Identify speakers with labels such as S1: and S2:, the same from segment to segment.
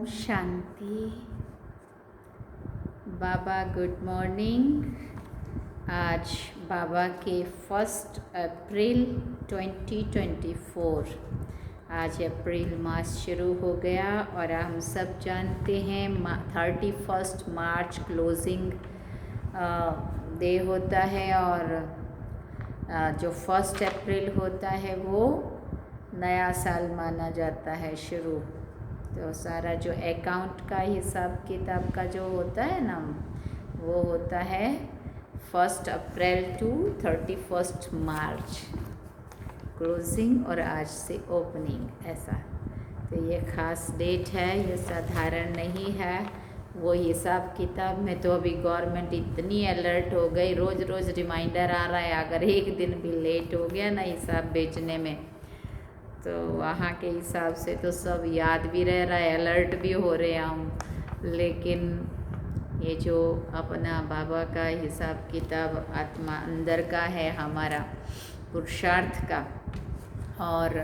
S1: शांति। बाबा good morning. आज बाबा के 1 अप्रैल 2024, आज अप्रैल मास शुरू हो गया और हम सब जानते हैं 31 मार्च क्लोजिंग डे होता है और जो 1 अप्रैल होता है वो नया साल माना जाता है शुरू। तो सारा जो अकाउंट का हिसाब किताब का जो होता है ना वो होता है 1 अप्रैल टू 31 मार्च क्लोजिंग और आज से ओपनिंग, ऐसा। तो ये ख़ास डेट है, ये साधारण नहीं है। वो हिसाब किताब में तो अभी गवर्नमेंट इतनी अलर्ट हो गई, रोज़ रोज़ रिमाइंडर आ रहा है। अगर एक दिन भी लेट हो गया ना हिसाब भेजने में तो वहाँ के हिसाब से तो सब याद भी रह रहा है, अलर्ट भी हो रहे हैं हम। लेकिन ये जो अपना बाबा का हिसाब किताब आत्मा अंदर का है, हमारा पुरुषार्थ का और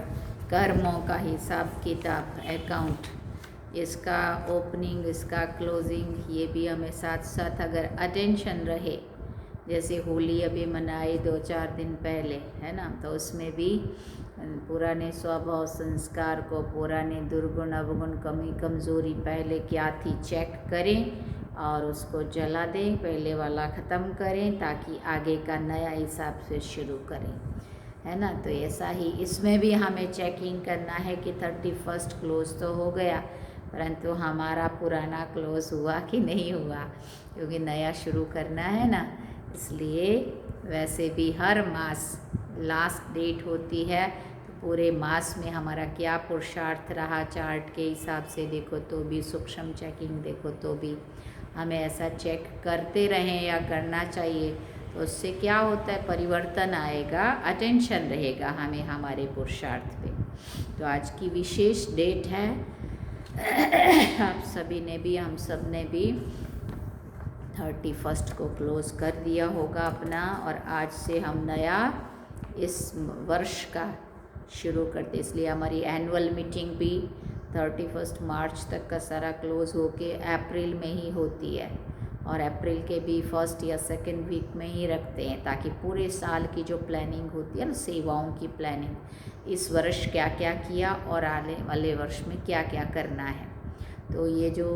S1: कर्मों का हिसाब किताब अकाउंट, इसका ओपनिंग इसका क्लोजिंग, ये भी हमें साथ साथ अगर अटेंशन रहे। जैसे होली अभी मनाई 2-4 दिन पहले, है ना, तो उसमें भी पुराने स्वभाव संस्कार को, पुराने दुर्गुण अवगुण कमी कमज़ोरी पहले क्या थी चेक करें और उसको जला दें, पहले वाला ख़त्म करें ताकि आगे का नया हिसाब से शुरू करें, है ना। तो ऐसा ही इसमें भी हमें चेकिंग करना है कि 31 क्लोज तो हो गया परंतु हमारा पुराना क्लोज हुआ कि नहीं हुआ, क्योंकि नया शुरू करना है ना। इसलिए वैसे भी हर मास लास्ट डेट होती है, तो पूरे मास में हमारा क्या पुरुषार्थ रहा, चार्ट के हिसाब से देखो तो भी, सूक्ष्म चेकिंग देखो तो भी हमें ऐसा चेक करते रहें या करना चाहिए। तो उससे क्या होता है, परिवर्तन आएगा, अटेंशन रहेगा हमें हमारे पुरुषार्थ पे। तो आज की विशेष डेट है, आप सभी ने भी, हम सब ने भी 31 को क्लोज कर दिया होगा अपना, और आज से हम नया इस वर्ष का शुरू करते। इसलिए हमारी एनुअल मीटिंग भी 31 मार्च तक का सारा क्लोज होके अप्रैल में ही होती है और अप्रैल के भी 1 या 2 वीक में ही रखते हैं, ताकि पूरे साल की जो प्लानिंग होती है ना, सेवाओं की प्लानिंग, इस वर्ष क्या क्या किया और आने वाले वर्ष में क्या क्या करना है। तो ये जो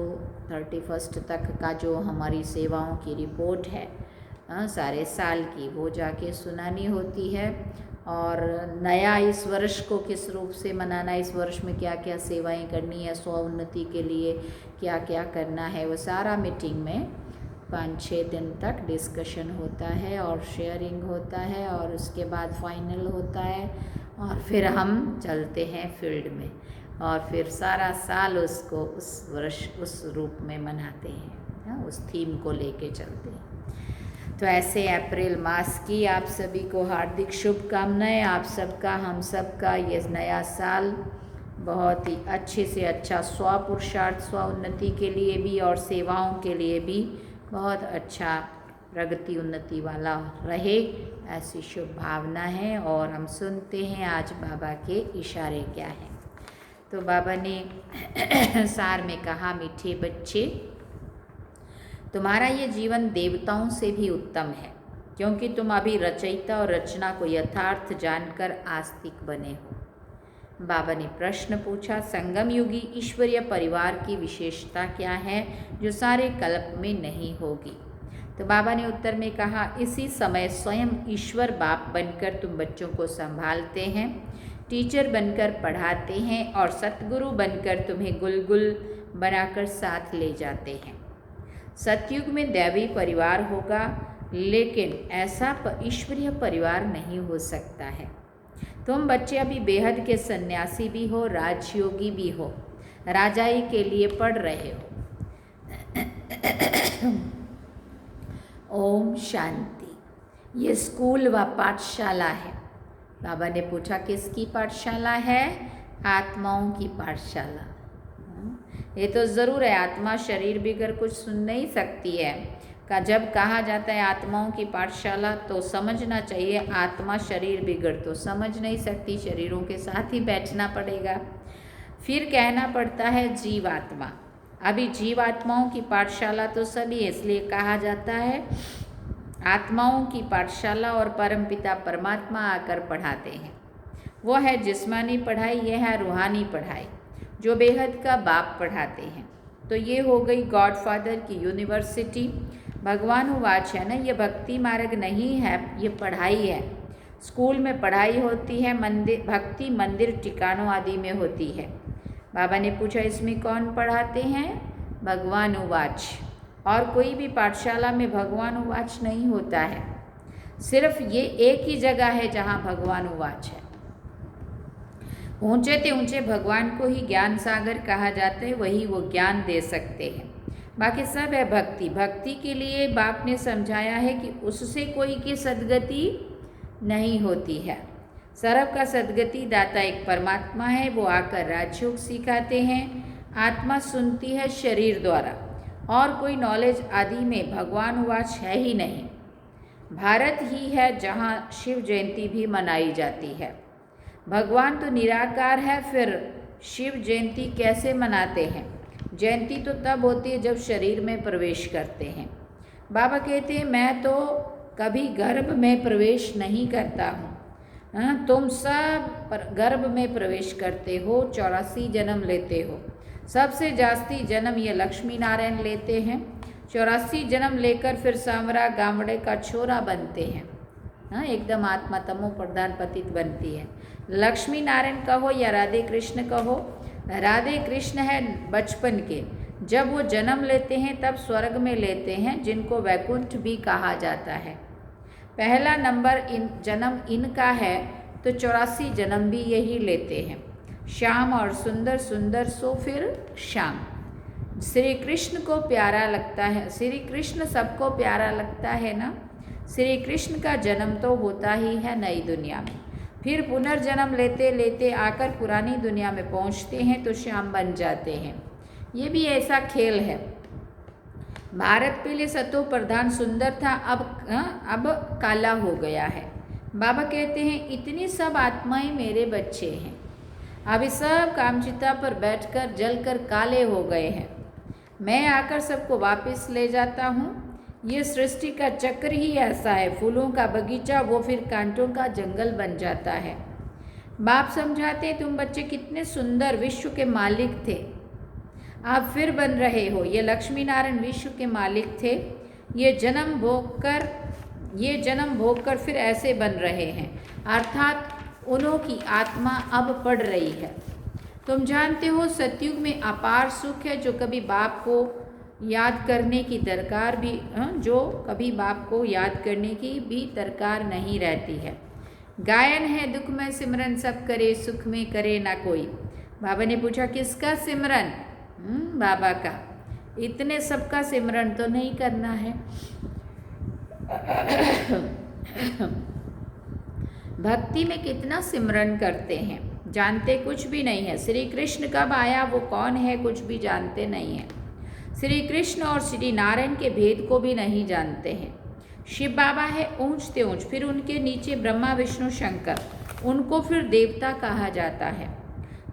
S1: 31 तक का जो हमारी सेवाओं की रिपोर्ट है सारे साल की, वो जाके सुनानी होती है। और नया इस वर्ष को किस रूप से मनाना, इस वर्ष में क्या क्या सेवाएं करनी है, स्व उन्नति के लिए क्या क्या करना है, वो सारा मीटिंग में 5-6 दिन तक डिस्कशन होता है और शेयरिंग होता है और उसके बाद फाइनल होता है और फिर हम चलते हैं फील्ड में और फिर सारा साल उसको उस वर्ष उस रूप में मनाते हैं, उस थीम को लेके चलते हैं। तो ऐसे अप्रैल मास की आप सभी को हार्दिक शुभकामनाएं। आप सबका, हम सबका ये नया साल बहुत ही अच्छे से अच्छा स्व पुरुषार्थ, स्व उन्नति के लिए भी और सेवाओं के लिए भी बहुत अच्छा प्रगति उन्नति वाला रहे, ऐसी शुभ भावना है। और हम सुनते हैं आज बाबा के इशारे क्या हैं। तो बाबा ने सार में कहा, मीठे बच्चे, तुम्हारा ये जीवन देवताओं से भी उत्तम है, क्योंकि तुम अभी रचयिता और रचना को यथार्थ जानकर आस्तिक बने हो। बाबा ने प्रश्न पूछा, संगम युगी ईश्वरीय परिवार की विशेषता क्या है जो सारे कल्प में नहीं होगी। तो बाबा ने उत्तर में कहा, इसी समय स्वयं ईश्वर बाप बनकर तुम बच्चों को संभालते हैं, टीचर बनकर पढ़ाते हैं और सतगुरु बनकर तुम्हें गुलगुल बनाकर साथ ले जाते हैं। सतयुग में दैवी परिवार होगा, लेकिन ऐसा ईश्वरीय परिवार नहीं हो सकता है। तुम बच्चे अभी बेहद के सन्यासी भी हो, राजयोगी भी हो, राजाई के लिए पढ़ रहे हो। ओम शांति। ये स्कूल व पाठशाला है। बाबा ने पूछा, किसकी पाठशाला है? आत्माओं की पाठशाला। ये तो ज़रूर है, आत्मा शरीर बिगर कुछ सुन नहीं सकती है। का जब कहा जाता है आत्माओं की पाठशाला, तो समझना चाहिए आत्मा शरीर बिगड़ तो समझ नहीं सकती, शरीरों के साथ ही बैठना पड़ेगा। फिर कहना पड़ता है जीवात्मा, अभी जीव आत्माओं की पाठशाला तो सभी, इसलिए कहा जाता है आत्माओं की पाठशाला, और परमपिता परमात्मा आकर पढ़ाते हैं। वो है जिस्मानी पढ़ाई, यह है रूहानी पढ़ाई जो बेहद का बाप पढ़ाते हैं। तो ये हो गई गॉड फादर की यूनिवर्सिटी। भगवान वाच है ना, ये भक्ति मार्ग नहीं है, ये पढ़ाई है। स्कूल में पढ़ाई होती है, मंदिर भक्ति मंदिर टिकाणों आदि में होती है। बाबा ने पूछा इसमें कौन पढ़ाते हैं? भगवान उवाच। और कोई भी पाठशाला में भगवान उवाच नहीं होता है, सिर्फ ये एक ही जगह है जहाँ भगवान उवाच है। ऊंचे ते ऊंचे भगवान को ही ज्ञान सागर कहा जाता है, वही वो ज्ञान दे सकते हैं। बाकी सब है भक्ति। भक्ति के लिए बाप ने समझाया है कि उससे कोई की सदगति नहीं होती है। सर्व का सदगति दाता एक परमात्मा है, वो आकर राजयोग सिखाते हैं। आत्मा सुनती है शरीर द्वारा, और कोई नॉलेज आदि में भगवान वाच है ही नहीं। भारत ही है जहाँ शिव जयंती भी मनाई जाती है। भगवान तो निराकार है, फिर शिव जयंती कैसे मनाते हैं? जयंती तो तब होती है जब शरीर में प्रवेश करते हैं। बाबा कहते हैं मैं तो कभी गर्भ में प्रवेश नहीं करता हूँ। तुम सब गर्भ में प्रवेश करते हो, 84 जन्म लेते हो। सबसे जास्ती जन्म ये लक्ष्मी नारायण लेते हैं। 84 जन्म लेकर फिर सांवरा गामड़े का छोरा बनते हैं। एकदम आत्मा तमो प्रधान पतित बनती है। लक्ष्मी नारायण कहो या राधे कृष्ण कहो, राधे कृष्ण है बचपन के। जब वो जन्म लेते हैं तब स्वर्ग में लेते हैं, जिनको वैकुंठ भी कहा जाता है। पहला नंबर जन्म इनका है, तो 84 जन्म भी यही लेते हैं। श्याम और सुंदर, सुंदर सो फिर श्याम। श्री कृष्ण को प्यारा लगता है, श्री कृष्ण सबको प्यारा लगता है ना। श्री कृष्ण का जन्म तो होता ही है नई दुनिया में, फिर पुनर्जन्म लेते लेते आकर पुरानी दुनिया में पहुंचते हैं तो श्याम बन जाते हैं। ये भी ऐसा खेल है। भारत पहले सतो प्रधान सुंदर था, अब काला हो गया है। बाबा कहते हैं इतनी सब आत्माएं मेरे बच्चे हैं, अभी सब कामचिता पर बैठकर जलकर काले हो गए हैं। मैं आकर सबको वापस ले जाता हूँ। ये सृष्टि का चक्र ही ऐसा है। फूलों का बगीचा वो फिर कांटों का जंगल बन जाता है। बाप समझाते तुम बच्चे कितने सुंदर विश्व के मालिक थे, आप फिर बन रहे हो। ये लक्ष्मी नारायण विश्व के मालिक थे, ये जन्म भोग कर फिर ऐसे बन रहे हैं, अर्थात उन्हों की आत्मा अब पढ़ रही है। तुम जानते हो सतयुग में अपार सुख है, जो कभी बाप को याद करने की दरकार भी दरकार नहीं रहती है। गायन है दुख में सिमरन सब करे, सुख में करे ना कोई। बाबा ने पूछा किसका सिमरन? बाबा का। इतने सबका सिमरन तो नहीं करना है। भक्ति में कितना सिमरन करते हैं, जानते कुछ भी नहीं है। श्री कृष्ण कब आया, वो कौन है, कुछ भी जानते नहीं है। श्री कृष्ण और श्री नारायण के भेद को भी नहीं जानते हैं। शिव बाबा है ऊंच ते ऊंच, फिर उनके नीचे ब्रह्मा विष्णु शंकर, उनको फिर देवता कहा जाता है।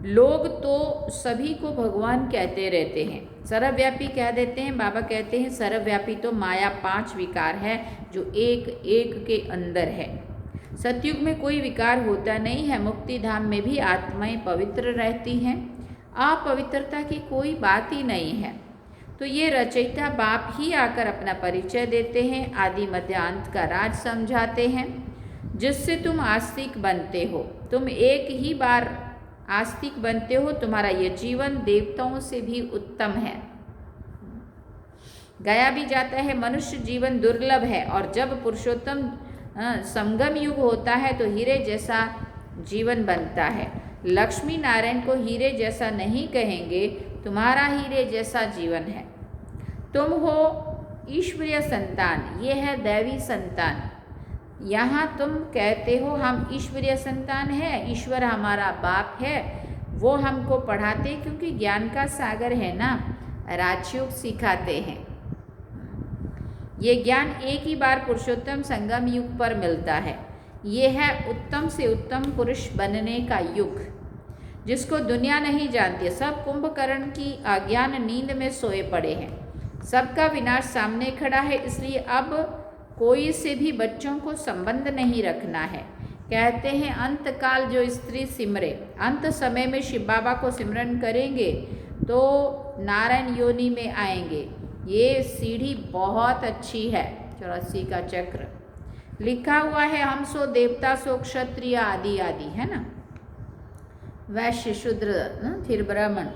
S1: लोग तो सभी को भगवान कहते रहते हैं, सर्वव्यापी कह देते हैं। बाबा कहते हैं सर्वव्यापी तो माया 5 विकार है जो एक एक के अंदर है। सतयुग में कोई विकार होता नहीं है। मुक्ति धाम में भी आत्माएं पवित्र रहती हैं, अपवित्रता की कोई बात ही नहीं है। तो ये रचयिता बाप ही आकर अपना परिचय देते हैं, आदि मध्य अंत का राज समझाते हैं, जिससे तुम आस्तिक बनते हो। तुम एक ही बार आस्तिक बनते हो, तुम्हारा ये जीवन देवताओं से भी उत्तम है। गया भी जाता है, मनुष्य जीवन दुर्लभ है, और जब पुरुषोत्तम संगम युग होता है तो हीरे जैसा जीवन बनता है। लक्ष्मी नारायण को हीरे जैसा नहीं कहेंगे, तुम्हारा हीरे जैसा जीवन है। तुम हो ईश्वरीय संतान, ये है दैवी संतान। यहाँ तुम कहते हो हम ईश्वरीय संतान है, ईश्वर हमारा बाप है, वो हमको पढ़ाते क्योंकि ज्ञान का सागर है ना, राजयोग सिखाते हैं। ये ज्ञान एक ही बार पुरुषोत्तम संगम युग पर मिलता है। ये है उत्तम से उत्तम पुरुष बनने का युग। जिसको दुनिया नहीं जानती। सब कुंभकर्ण की अज्ञान नींद में सोए पड़े हैं। सबका विनाश सामने खड़ा है, इसलिए अब कोई से भी बच्चों को संबंध नहीं रखना है। कहते हैं अंतकाल जो स्त्री सिमरे, अंत समय में शिव बाबा को सिमरन करेंगे तो नारायण योनि में आएंगे। ये सीढ़ी बहुत अच्छी है, 84 का चक्र लिखा हुआ है। हम सो देवता सो क्षत्रिय आदि आदि, है ना, वैश्य शूद्र फिर ब्राह्मण,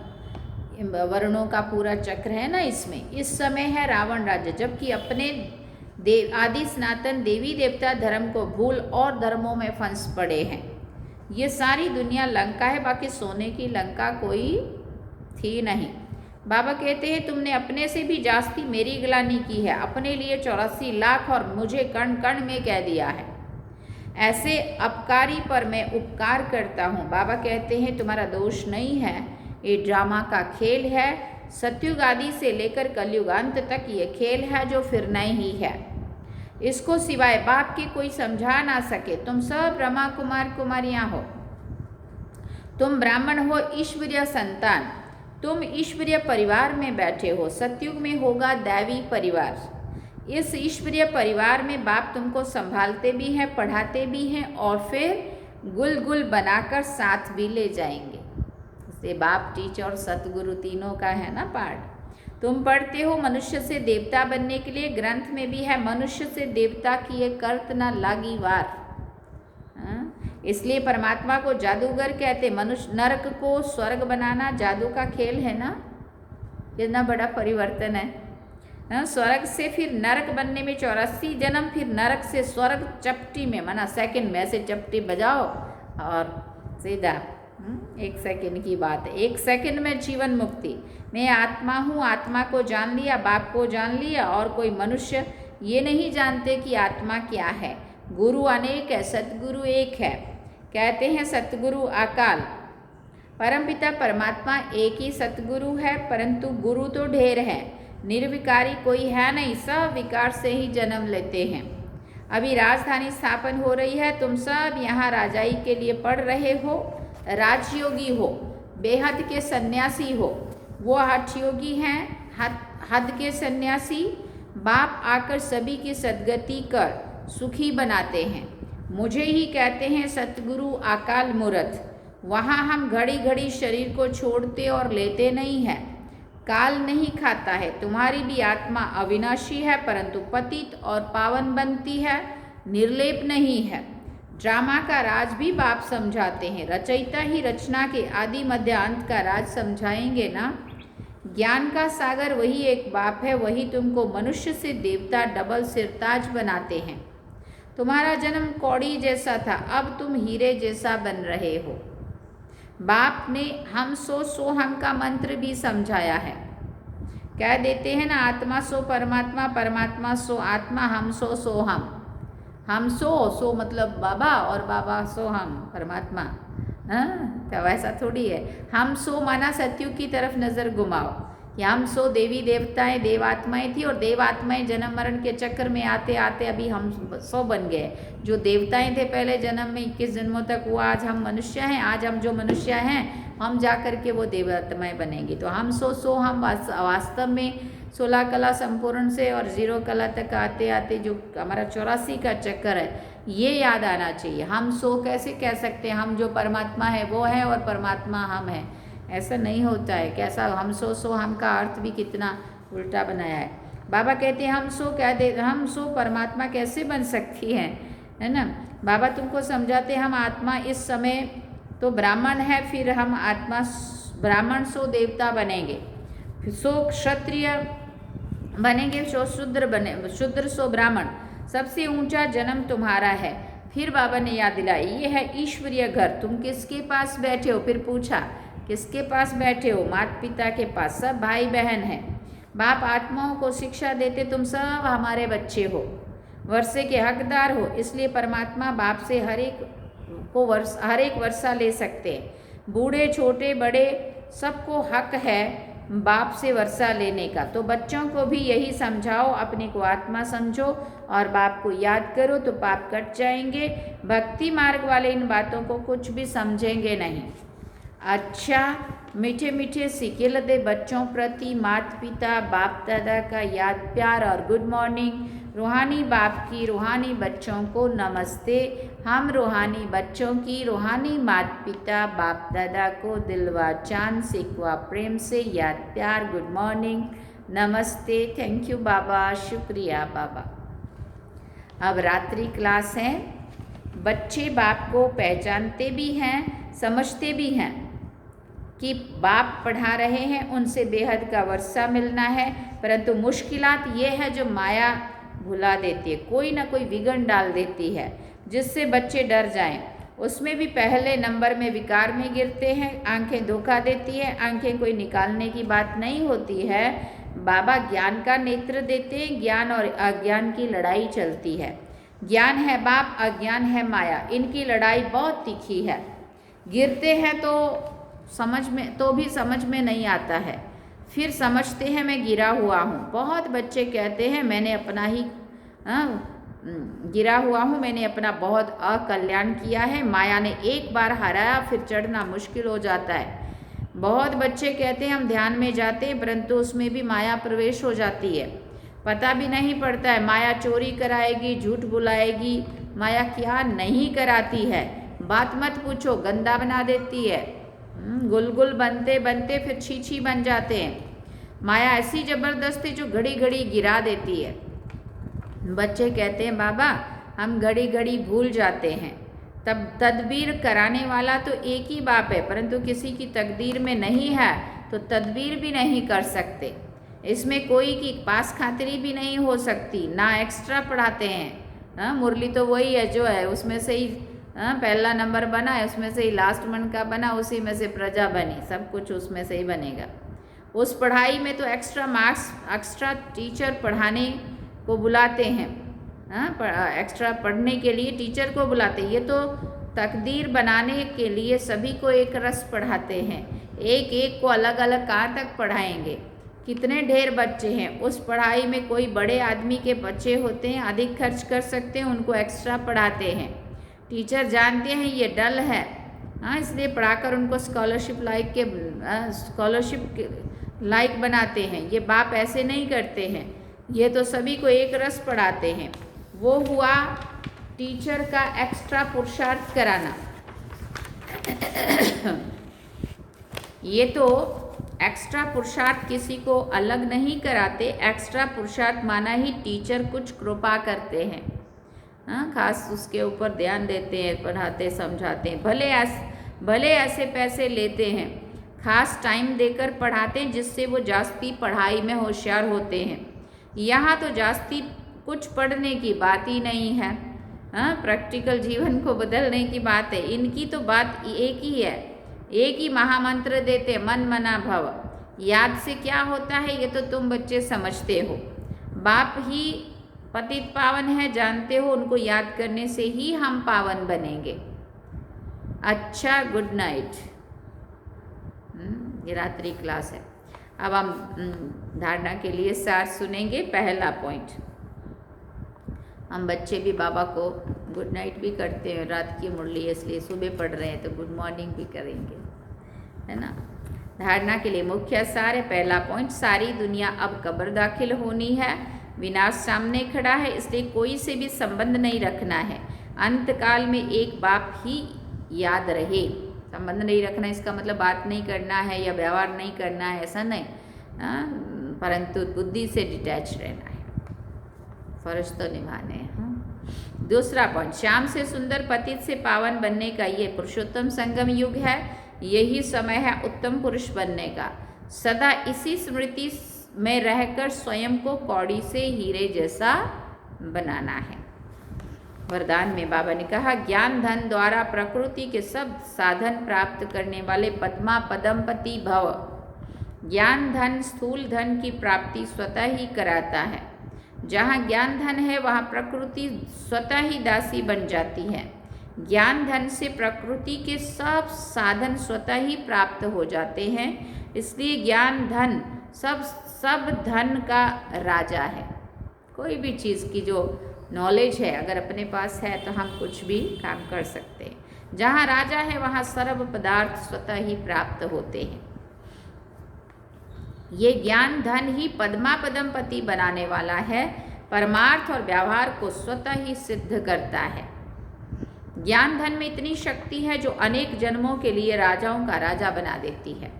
S1: वर्णों का पूरा चक्र है ना इसमें। इस समय है रावण राज्य, जबकि अपने आदि सनातन देवी देवता धर्म को भूल और धर्मों में फंस पड़े हैं। ये सारी दुनिया लंका है, बाकी सोने की लंका कोई थी नहीं। बाबा कहते हैं तुमने अपने से भी जास्ती मेरी गिलानी की है, अपने लिए 84 लाख और मुझे कण कण में कह दिया है। ऐसे अपकारी पर मैं उपकार करता हूँ। बाबा कहते हैं तुम्हारा दोष नहीं है, ये ड्रामा का खेल है। सतयुग आदि से लेकर कलयुग अंत तक ये खेल है जो फिरना ही है। इसको सिवाय बाप के कोई समझा ना सके। तुम सब ब्रह्मा कुमार कुमारियाँ हो, तुम ब्राह्मण हो, ईश्वरीय संतान, तुम ईश्वरीय परिवार में बैठे हो। सतयुग में होगा दैवी परिवार। इस ईश्वरीय परिवार में बाप तुमको संभालते भी हैं, पढ़ाते भी हैं और फिर गुल गुल बनाकर साथ भी ले जाएंगे। इससे बाप, टीचर और सतगुरु तीनों का है ना पाठ। तुम पढ़ते हो मनुष्य से देवता बनने के लिए। ग्रंथ में भी है मनुष्य से देवता किए कर्त न लागी वार। इसलिए परमात्मा को जादूगर कहते। मनुष्य नरक को स्वर्ग बनाना जादू का खेल है ना, कितना बड़ा परिवर्तन है। स्वर्ग से फिर नरक बनने में 84 जन्म, फिर नरक से स्वर्ग चपटी में, माना सेकंड में ऐसे चपटी बजाओ और सीधा 1 सेकंड की बात है। 1 सेकंड में जीवन मुक्ति। मैं आत्मा हूँ, आत्मा को जान लिया, बाप को जान लिया, और कोई मनुष्य ये नहीं जानते कि आत्मा क्या है। गुरु अनेक है, सतगुरु एक है। कहते हैं सतगुरु अकाल, परमपिता परमात्मा एक ही सतगुरु है, परंतु गुरु तो ढेर है। निर्विकारी कोई है नहीं, सब विकार से ही जन्म लेते हैं। अभी राजधानी स्थापन हो रही है, तुम सब यहाँ राजाई के लिए पढ़ रहे हो। राजयोगी हो, बेहद के सन्यासी हो। वो हठयोगी हैं, हद के सन्यासी। बाप आकर सभी की सद्गति कर सुखी बनाते हैं। मुझे ही कहते हैं सतगुरु अकाल मूर्त। वहाँ हम घड़ी घड़ी शरीर को छोड़ते और लेते नहीं हैं। काल नहीं खाता है। तुम्हारी भी आत्मा अविनाशी है, परंतु पतित और पावन बनती है, निर्लेप नहीं है। ड्रामा का राज भी बाप समझाते हैं। रचयिता ही रचना के आदि मध्य अंत का राज समझाएंगे ना। ज्ञान का सागर वही एक बाप है, वही तुमको मनुष्य से देवता डबल सिरताज बनाते हैं। तुम्हारा जन्म कौड़ी जैसा था, अब तुम हीरे जैसा बन रहे हो। बाप ने हम सो हम का मंत्र भी समझाया है। कह देते हैं ना, आत्मा सो परमात्मा, परमात्मा सो आत्मा, हम सो हम। हम सो मतलब बाबा और बाबा सो हम परमात्मा। तो वैसा थोड़ी है। हम सो माना सतयुग की तरफ नज़र घुमाओ कि हम सो देवी देवताएं देवात्माएं थी, और देवात्माएं जन्म मरण के चक्कर में आते आते अभी हम सो बन गए। जो देवताएं थे पहले जन्म में 21 जन्मों तक, वो आज हम मनुष्य हैं। आज हम जो मनुष्य हैं, हम जा कर के वो देवात्माएं बनेंगी। तो हम सो हम वास्तव में 16 कला संपूर्ण से और 0 कला तक आते आते जो हमारा 84 का चक्कर है, ये याद आना चाहिए। हम सो कैसे कह सकते हैं हम जो परमात्मा है वो है और परमात्मा हम हैं? ऐसा नहीं होता है। कैसा हम सो हम का अर्थ भी कितना उल्टा बनाया है। बाबा कहते हैं हम सो कह दे, हम सो परमात्मा कैसे बन सकती है ना। बाबा तुमको समझाते हम आत्मा इस समय तो ब्राह्मण है, फिर हम आत्मा ब्राह्मण सो देवता बनेंगे, फिर सो क्षत्रिय बनेंगे, सो शूद्र बने, शूद्र सो ब्राह्मण। सबसे ऊंचा जन्म तुम्हारा है। फिर बाबा ने याद दिलाई, ये है ईश्वरीय घर। तुम किसके पास बैठे हो? फिर पूछा किसके पास बैठे हो? माता पिता के पास। सब भाई बहन हैं। बाप आत्माओं को शिक्षा देते, तुम सब हमारे बच्चे हो, वर्षे के हकदार हो। इसलिए परमात्मा बाप से हर एक वर्षा ले सकते हैं। बूढ़े छोटे बड़े सबको हक है बाप से वर्षा लेने का। तो बच्चों को भी यही समझाओ, अपने को आत्मा समझो और बाप को याद करो तो पाप कट जाएंगे। भक्ति मार्ग वाले इन बातों को कुछ भी समझेंगे नहीं। अच्छा, मीठे मीठे सिक्के लदे बच्चों प्रति माता पिता बाप दादा का याद प्यार और गुड मॉर्निंग। रूहानी बाप की रूहानी बच्चों को नमस्ते। हम रूहानी बच्चों की रूहानी माता पिता बाप दादा को दिलवा चांद सिकवा प्रेम से याद प्यार गुड मॉर्निंग नमस्ते। थैंक यू बाबा, शुक्रिया बाबा। अब रात्रि क्लास है। बच्चे बाप को पहचानते भी हैं, समझते भी हैं कि बाप पढ़ा रहे हैं, उनसे बेहद का वर्षा मिलना है, परंतु मुश्किलात ये है जो माया भुला देती है, कोई ना कोई विघ्न डाल देती है जिससे बच्चे डर जाएं। उसमें भी पहले नंबर में विकार में गिरते हैं, आंखें धोखा देती है। आंखें कोई निकालने की बात नहीं होती है, बाबा ज्ञान का नेत्र देते हैं। ज्ञान और अज्ञान की लड़ाई चलती है। ज्ञान है बाप, अज्ञान है माया, इनकी लड़ाई बहुत तीखी है। गिरते हैं तो समझ में नहीं आता है, फिर समझते हैं मैं गिरा हुआ हूँ। बहुत बच्चे कहते हैं मैंने अपना ही गिरा हुआ हूँ, मैंने अपना बहुत अकल्याण किया है। माया ने एक बार हराया, फिर चढ़ना मुश्किल हो जाता है। बहुत बच्चे कहते हैं हम ध्यान में जाते हैं, परंतु उसमें भी माया प्रवेश हो जाती है, पता भी नहीं पड़ता है। माया चोरी कराएगी, झूठ बुलाएगी, माया क्या नहीं कराती है, बात मत पूछो, गंदा बना देती है। गुलगुल बनते बनते फिर छीछी बन जाते हैं। माया ऐसी जबरदस्त है जो घड़ी घड़ी गिरा देती है। बच्चे कहते हैं बाबा हम घड़ी घड़ी भूल जाते हैं। तब तदबीर कराने वाला तो एक ही बाप है, परंतु किसी की तकदीर में नहीं है तो तदबीर भी नहीं कर सकते। इसमें कोई की पास खातिरी भी नहीं हो सकती, ना एक्स्ट्रा पढ़ाते हैं। मुरली तो वही है जो है, उसमें से ही पहला नंबर बना है, उसमें से ही लास्ट मन का बना, उसी में से प्रजा बनी, सब कुछ उसमें से ही बनेगा। उस पढ़ाई में तो एक्स्ट्रा मार्क्स, एक्स्ट्रा टीचर पढ़ाने को बुलाते हैं। एक्स्ट्रा पढ़ने के लिए टीचर को बुलाते हैं। ये तो तकदीर बनाने के लिए सभी को एक रस पढ़ाते हैं। एक एक को अलग अलग कहाँ तक पढ़ाएंगे, कितने ढेर बच्चे हैं। उस पढ़ाई में कोई बड़े आदमी के बच्चे होते हैं, अधिक खर्च कर सकते हैं, उनको एक्स्ट्रा पढ़ाते हैं। टीचर जानते हैं ये डल है, इसलिए पढ़ाकर उनको स्कॉलरशिप लायक बनाते हैं। ये बाप ऐसे नहीं करते हैं, ये तो सभी को एक रस पढ़ाते हैं। वो हुआ टीचर का एक्स्ट्रा पुरुषार्थ कराना। ये तो एक्स्ट्रा पुरुषार्थ किसी को अलग नहीं कराते, एक्स्ट्रा पुरुषार्थ माना ही टीचर कुछ कृपा करते हैं, खास उसके ऊपर ध्यान देते हैं, पढ़ाते समझाते हैं। भले ऐसे पैसे लेते हैं, खास टाइम देकर पढ़ाते हैं जिससे वो जास्ती पढ़ाई में होशियार होते हैं। यहाँ तो जास्ती कुछ पढ़ने की बात ही नहीं है, प्रैक्टिकल जीवन को बदलने की बात है। इनकी तो बात एक ही है, एक ही महामंत्र देते, मन मना भव। याद से क्या होता है ये तो तुम बच्चे समझते हो। बाप ही पतित पावन है, जानते हो, उनको याद करने से ही हम पावन बनेंगे। अच्छा, गुड नाइट। ये रात्रि क्लास है। अब हम धारणा के लिए सार सुनेंगे। पहला पॉइंट, हम बच्चे भी बाबा को गुड नाइट भी करते हैं, रात की मुरली इसलिए सुबह पढ़ रहे हैं तो गुड मॉर्निंग भी करेंगे, है ना। धारणा के लिए मुख्य सार है। पहला पॉइंट, सारी दुनिया अब कब्र दाखिल होनी है, विनाश सामने खड़ा है, इसलिए कोई से भी संबंध नहीं रखना है। अंतकाल में एक बाप ही याद रहे। संबंध नहीं रखना इसका मतलब बात नहीं करना है या व्यवहार नहीं करना है, ऐसा नहीं, परंतु बुद्धि से डिटैच रहना है, फर्ज तो निभाने हैं। दूसरा पॉइंट, श्याम से सुंदर पतित से पावन बनने का ये पुरुषोत्तम संगम युग है। यही समय है उत्तम पुरुष बनने का। सदा इसी स्मृति में रहकर स्वयं को कौड़ी से हीरे जैसा बनाना है। वरदान में बाबा ने कहा, ज्ञान धन द्वारा प्रकृति के सब साधन प्राप्त करने वाले पद्मा पदमपति भव। ज्ञान धन स्थूल धन की प्राप्ति स्वतः ही कराता है। जहाँ ज्ञान धन है वहाँ प्रकृति स्वतः ही दासी बन जाती है। ज्ञान धन से प्रकृति के सब साधन स्वतः ही प्राप्त हो जाते हैं, इसलिए ज्ञान धन सब धन का राजा है। कोई भी चीज़ की जो नॉलेज है अगर अपने पास है तो हम कुछ भी काम कर सकते हैं। जहाँ राजा है वहाँ सर्व पदार्थ स्वतः ही प्राप्त होते हैं। ये ज्ञान धन ही पद्मापदम पति बनाने वाला है, परमार्थ और व्यवहार को स्वतः ही सिद्ध करता है। ज्ञान धन में इतनी शक्ति है जो अनेक जन्मों के लिए राजाओं का राजा बना देती है।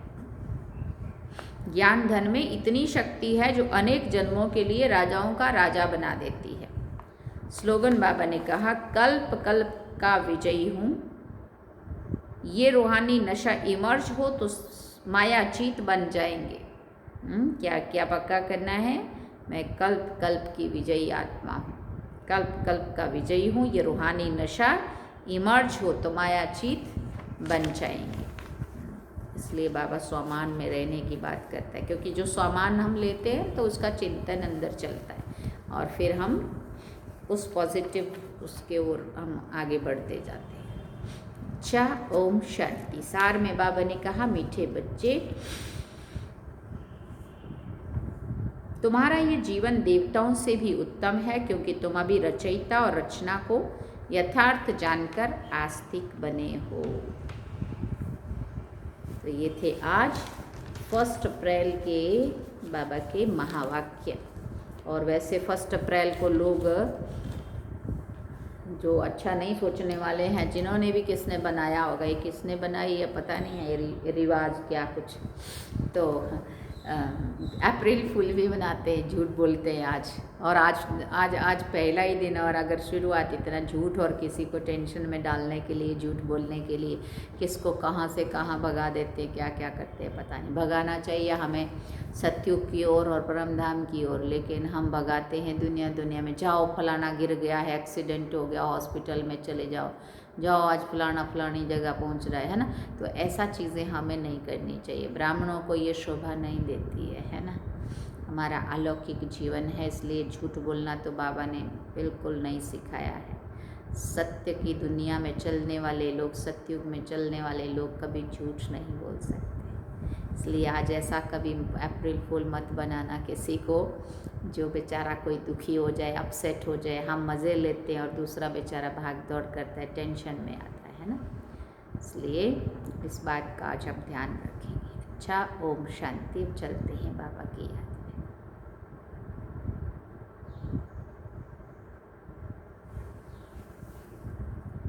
S1: ज्ञान धन में इतनी शक्ति है जो अनेक जन्मों के लिए राजाओं का राजा बना देती है। स्लोगन बाबा ने कहा, कल्प कल्प का विजयी हूँ। ये रूहानी नशा इमर्ज हो तो मायाचीत बन जाएंगे। क्या क्या पक्का करना है? मैं कल्प कल्प की विजयी आत्मा हूँ, कल्प कल्प का विजयी हूँ। ये रूहानी नशा इमर्ज हो तो मायाचीत बन जाएंगे। इसलिए बाबा स्वमान में रहने की बात करता है, क्योंकि जो स्वमान हम लेते हैं तो उसका चिंतन अंदर चलता है और फिर हम उस पॉजिटिव उसके ओर हम आगे बढ़ते जाते हैं। अच्छा, ओम शांति। सार में बाबा ने कहा, मीठे बच्चे, तुम्हारा ये जीवन देवताओं से भी उत्तम है, क्योंकि तुम अभी रचयिता और रचना को यथार्थ जानकर आस्तिक बने हो। तो ये थे आज 1 अप्रैल के बाबा के महावाक्य। और वैसे 1 अप्रैल को लोग जो अच्छा नहीं सोचने वाले हैं, जिन्होंने भी किसने बनाया होगा, ये किसने बनाई है पता नहीं है, ये रिवाज क्या कुछ, तो अप्रैल फूल भी मनाते हैं, झूठ बोलते हैं आज। और आज पहला ही दिन, और अगर शुरुआत इतना झूठ और किसी को टेंशन में डालने के लिए, झूठ बोलने के लिए, किसको कहाँ से कहाँ भगा देते, क्या क्या करते हैं पता नहीं। भगाना चाहिए हमें सत्युग की ओर और परमधाम की ओर, लेकिन हम भगाते हैं दुनिया में। जाओ फलाना गिर गया है, एक्सीडेंट हो गया, हॉस्पिटल में चले जाओ, आज फलानी जगह पहुंच रहा है ना। तो ऐसा चीज़ें हमें नहीं करनी चाहिए। ब्राह्मणों को ये शोभा नहीं देती है ना। हमारा अलौकिक जीवन है, इसलिए झूठ बोलना तो बाबा ने बिल्कुल नहीं सिखाया है। सत्य की दुनिया में चलने वाले लोग, सत्युग में चलने वाले लोग कभी झूठ नहीं बोल सकते। इसलिए आज ऐसा कभी अप्रैल फूल मत बनाना किसी को, जो बेचारा कोई दुखी हो जाए, अपसेट हो जाए। हम मज़े लेते हैं और दूसरा बेचारा भाग दौड़ करता है, टेंशन में आता है ना। इसलिए इस बात का आज हम ध्यान रखेंगे। अच्छा, ओम शांति। चलते हैं बाबा की याद।